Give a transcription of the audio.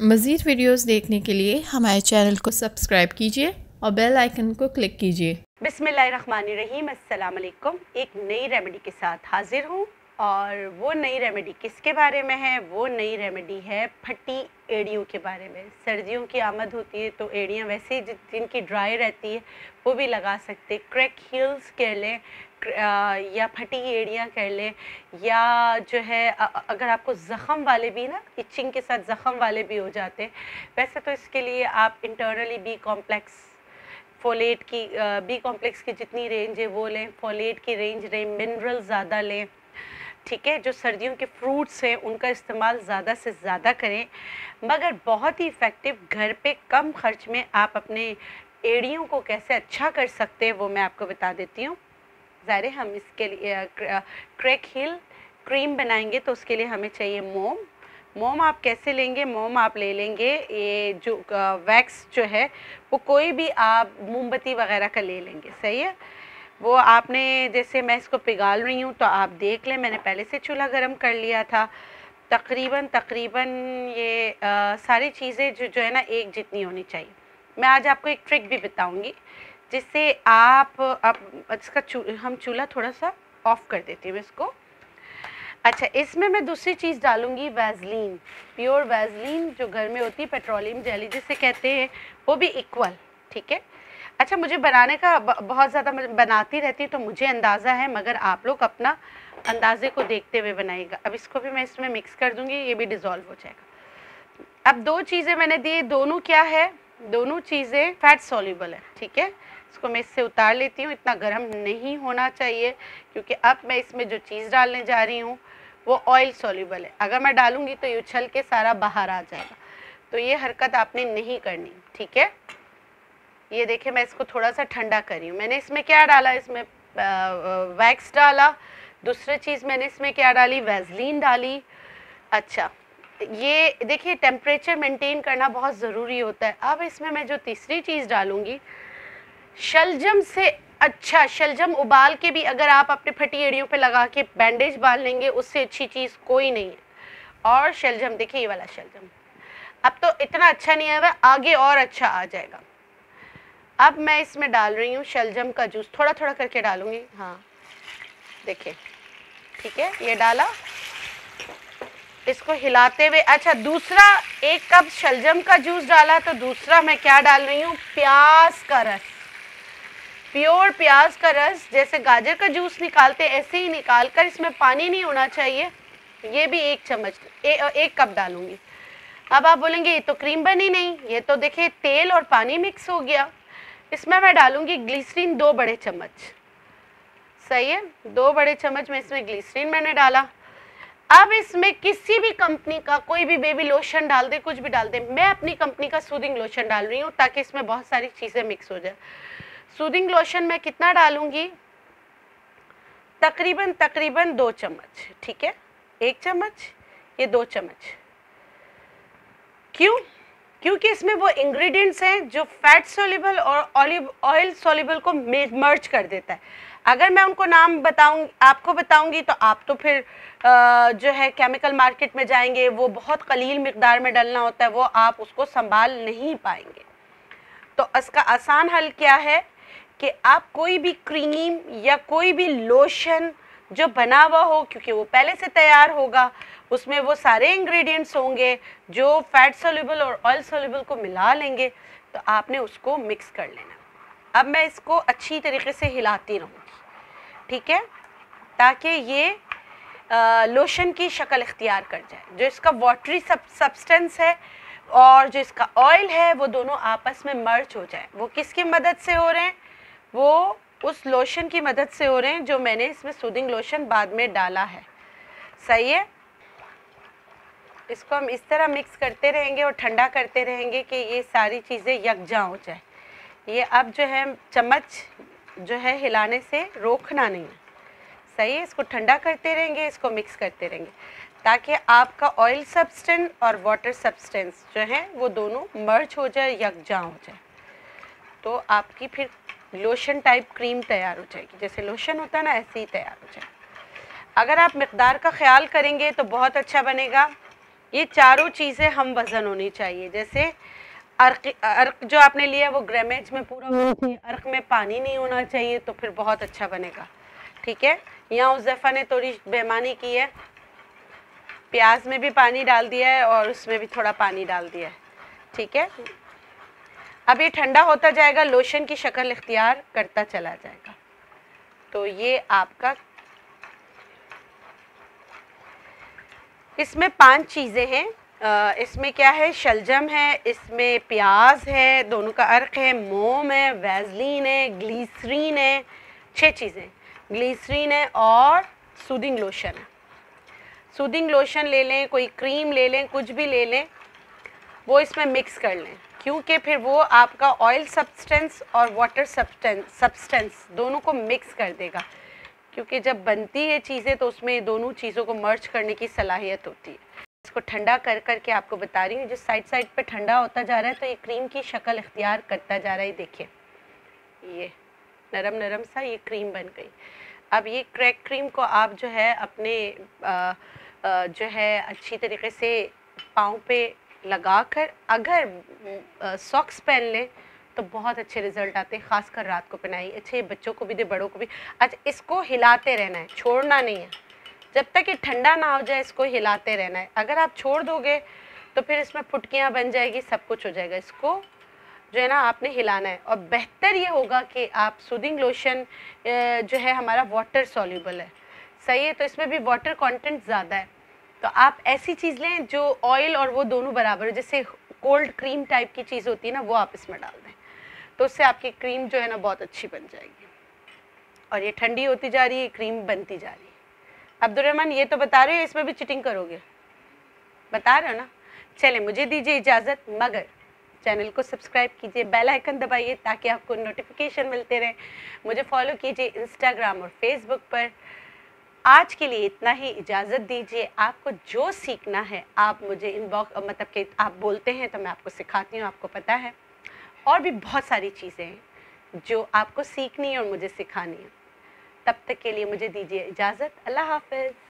मज़ीद वीडियोस देखने के लिए हमारे चैनल को सब्सक्राइब कीजिए और बेल आइकन को क्लिक कीजिए। बिस्मिल्लाहिर्रहमानिर्रहीम, अस्सलाम वालेकुम। एक नई रेमेडी के साथ हाजिर हूँ और वो नई रेमेडी किसके बारे में है? वो नई रेमेडी है फटी एड़ियों के बारे में। सर्दियों की आमद होती है तो एड़ियाँ वैसे ही जिनकी ड्राई रहती है वो भी लगा सकते। क्रैक हील्स कर लें या फटी एड़ियाँ कर लें, या जो है अगर आपको ज़ख़म वाले भी ना, इचिंग के साथ ज़ख़म वाले भी हो जाते हैं, वैसे तो इसके लिए आप इंटरनली बी कॉम्प्लेक्स फोलेट की बी कॉम्प्लेक्स की जितनी रेंज है वो लें, फोलेट की रेंज लें, मिनरल ज़्यादा लें, ठीक है। जो सर्दियों के फ्रूट्स हैं उनका इस्तेमाल ज़्यादा से ज़्यादा करें, मगर बहुत ही इफ़ेक्टिव घर पे कम खर्च में आप अपने एड़ियों को कैसे अच्छा कर सकते हैं वो मैं आपको बता देती हूँ। ज़ाहिर हम इसके लिए क्रैक हील क्रीम बनाएंगे तो उसके लिए हमें चाहिए मोम। मोम आप कैसे लेंगे? मोम आप ले लेंगे, ये जो वैक्स जो है वो कोई भी आप मोमबत्ती वगैरह का ले लेंगे, सही है। वो आपने, जैसे मैं इसको पिघाल रही हूँ तो आप देख लें, मैंने पहले से चूल्हा गर्म कर लिया था। तकरीबन ये सारी चीज़ें जो है ना एक जितनी होनी चाहिए। मैं आज आपको एक ट्रिक भी बताऊँगी जिससे आप इसका हम चूल्हा थोड़ा सा ऑफ़ कर देती हूँ इसको। अच्छा, इसमें मैं दूसरी चीज़ डालूँगी वैसलीन, प्योर वैसलीन जो घर में होती है, पेट्रोलियम जेली जिसे कहते हैं, वो भी इक्वल, ठीक है। अच्छा, मुझे बनाने का बहुत ज़्यादा बनाती रहती तो मुझे अंदाज़ा है, मगर आप लोग अपना अंदाज़े को देखते हुए बनाइएगा। अब इसको भी मैं इसमें मिक्स कर दूँगी, ये भी डिज़ोल्व हो जाएगा। अब दो चीज़ें मैंने दी, दोनों क्या है? दोनों चीज़ें फैट सॉल्युबल है, ठीक है। इसको मैं इससे उतार लेती हूँ, इतना गर्म नहीं होना चाहिए क्योंकि अब मैं इसमें जो चीज़ डालने जा रही हूँ वो ऑयल सॉल्युबल है। अगर मैं डालूँगी तो ये उछल के सारा बाहर आ जाएगा, तो ये हरकत आपने नहीं करनी, ठीक है। ये देखिए, मैं इसको थोड़ा सा ठंडा करी हूँ। मैंने इसमें क्या डाला? इसमें वैक्स डाला। दूसरी चीज़ मैंने इसमें क्या डाली? वैसलीन डाली। अच्छा, ये देखिए टेम्परेचर मेंटेन करना बहुत ज़रूरी होता है। अब इसमें मैं जो तीसरी चीज़ डालूँगी, शलजम से अच्छा, शलजम उबाल के भी अगर आप अपने फटी एड़ियों पे लगा के बैंडेज बांध लेंगे, उससे अच्छी चीज़ कोई नहीं है। और शलजम देखिए, ये वाला शलजम अब तो इतना अच्छा नहीं आया, आगे और अच्छा आ जाएगा। अब मैं इसमें डाल रही हूँ शलजम का जूस, थोड़ा थोड़ा करके डालूँगी। हाँ देखिए, ठीक है, ये डाला, इसको हिलाते हुए। अच्छा, दूसरा 1 कप शलजम का जूस डाला, तो दूसरा मैं क्या डाल रही हूँ? प्याज का रस, प्योर प्याज का रस। जैसे गाजर का जूस निकालते ऐसे ही निकाल कर, इसमें पानी नहीं होना चाहिए। ये भी 1 चम्मच 1 कप डालूंगी। अब आप बोलेंगे ये तो क्रीम बनी नहीं, ये तो देखिए तेल और पानी मिक्स हो गया। इसमें मैं डालूंगी ग्लिसरीन 2 बड़े चम्मच, सही है, 2 बड़े चम्मच में इसमें ग्लिसरीन मैंने डाला। अब इसमें किसी भी कंपनी का कोई भी बेबी लोशन डाल दे, कुछ भी डाल दे। मैं अपनी कंपनी का सूदिंग लोशन डाल रही हूँ ताकि इसमें बहुत सारी चीज़ें मिक्स हो जाए। सूदिंग लोशन मैं कितना डालूंगी? तकरीबन 2 चम्मच, ठीक है। 1 चम्मच, ये 2 चम्मच। क्यों? क्योंकि इसमें वो इंग्रेडिएंट्स हैं जो फैट सॉल्युबल और ऑलिव ऑयल सॉल्युबल को मर्ज कर देता है। अगर मैं उनको नाम आपको बताऊंगी तो आप तो फिर जो है केमिकल मार्केट में जाएंगे, वो बहुत कलील मिकदार में डालना होता है, वो आप उसको संभाल नहीं पाएंगे। तो इसका आसान हल क्या है कि आप कोई भी क्रीम या कोई भी लोशन जो बना हुआ हो, क्योंकि वो पहले से तैयार होगा, उसमें वो सारे इंग्रेडिएंट्स होंगे जो फैट सॉल्युबल और ऑयल सॉल्युबल को मिला लेंगे, तो आपने उसको मिक्स कर लेना। अब मैं इसको अच्छी तरीके से हिलाती रहूँगी, ठीक है, ताकि ये लोशन की शक्ल इख्तियार कर जाए। जो इसका वाटरी सब्सटेंस है और जो इसका ऑयल है वो दोनों आपस में मर्ज हो जाए। वो किसकी मदद से हो रहे हैं? वो उस लोशन की मदद से हो रहे हैं जो मैंने इसमें सूदिंग लोशन बाद में डाला है, सही है। इसको हम इस तरह मिक्स करते रहेंगे और ठंडा करते रहेंगे कि ये सारी चीज़ें यकजा हो जाए। ये अब जो है चम्मच जो है हिलाने से रोकना नहीं है, सही है। इसको ठंडा करते रहेंगे, इसको मिक्स करते रहेंगे ताकि आपका ऑयल सब्सटेंस और वाटर सब्सटेंस जो है वो दोनों मर्ज हो जाए, यकजा हो जाए, तो आपकी फिर लोशन टाइप क्रीम तैयार हो जाएगी। जैसे लोशन होता है ना, ऐसे ही तैयार हो जाए। अगर आप मिकदार का ख्याल करेंगे तो बहुत अच्छा बनेगा। ये चारों चीज़ें हम वज़न होनी चाहिए। जैसे अर्क जो आपने लिया है वो ग्रामेज में पूरा होना चाहिए, अर्क में पानी नहीं होना चाहिए, तो फिर बहुत अच्छा बनेगा। ठीक है, यहाँ उज़ैफ़ा ने थोड़ी बेईमानी की है, प्याज में भी पानी डाल दिया है और उसमें भी थोड़ा पानी डाल दिया है। ठीक है, अब ये ठंडा होता जाएगा, लोशन की शक्ल इख्तियार करता चला जाएगा। तो ये आपका, इसमें 5 चीज़ें हैं। इसमें क्या है, शलजम है, इसमें प्याज है, दोनों का अर्क है, मोम है, वैसलीन है, ग्लिसरीन है, 6 चीज़ें, ग्लिसरीन है और सूदिंग लोशन है। सूदिंग लोशन ले लें, कोई क्रीम ले लें, कुछ भी ले लें, वो इसमें मिक्स कर लें, क्योंकि फिर वो आपका ऑयल सब्सटेंस और वाटर सब्सटेंस दोनों को मिक्स कर देगा। क्योंकि जब बनती है चीज़ें तो उसमें दोनों चीज़ों को मर्ज करने की सलाहियत होती है। इसको ठंडा कर करके आपको बता रही हूँ, जो साइड साइड पे ठंडा होता जा रहा है तो ये क्रीम की शक्ल इख्तियार करता जा रहा है। देखिए ये नरम नरम सा ये क्रीम बन गई। अब ये क्रैक क्रीम को आप जो है अपने जो है अच्छी तरीके से पाँव पे लगा कर अगर सॉक्स पहन लें तो बहुत अच्छे रिजल्ट आते हैं, खासकर रात को पहनाई। अच्छे बच्चों को भी दे, बड़ों को भी। अच्छा, इसको हिलाते रहना है, छोड़ना नहीं है, जब तक ये ठंडा ना हो जाए इसको हिलाते रहना है। अगर आप छोड़ दोगे तो फिर इसमें फुटकियाँ बन जाएगी, सब कुछ हो जाएगा। इसको जो है ना आपने हिलाना है। और बेहतर ये होगा कि आप सूदिंग लोशन जो है हमारा वाटर सॉल्यूबल है, सही है, तो इसमें भी वाटर कंटेंट ज़्यादा है, तो आप ऐसी चीज़ लें जो ऑयल और वो दोनों बराबर है। जैसे कोल्ड क्रीम टाइप की चीज़ होती है ना, वो आप इसमें डाल दें, तो उससे आपकी क्रीम जो है ना बहुत अच्छी बन जाएगी। और ये ठंडी होती जा रही है, क्रीम बनती जा रही है। अब्दुर्रहमान ये तो बता रहे हो इसमें भी चिटिंग करोगे, बता रहे हो ना। चले मुझे दीजिए इजाज़त, मगर चैनल को सब्सक्राइब कीजिए, बेल आइकन दबाइए ताकि आपको नोटिफिकेशन मिलते रहे। मुझे फॉलो कीजिए इंस्टाग्राम और फेसबुक पर। आज के लिए इतना ही, इजाज़त दीजिए। आपको जो सीखना है आप मुझे इनबॉक्स, मतलब कि आप बोलते हैं तो मैं आपको सिखाती हूँ, आपको पता है। और भी बहुत सारी चीज़ें हैं जो आपको सीखनी है और मुझे सिखानी है। तब तक के लिए मुझे दीजिए इजाज़त। अल्लाह हाफ़िज़।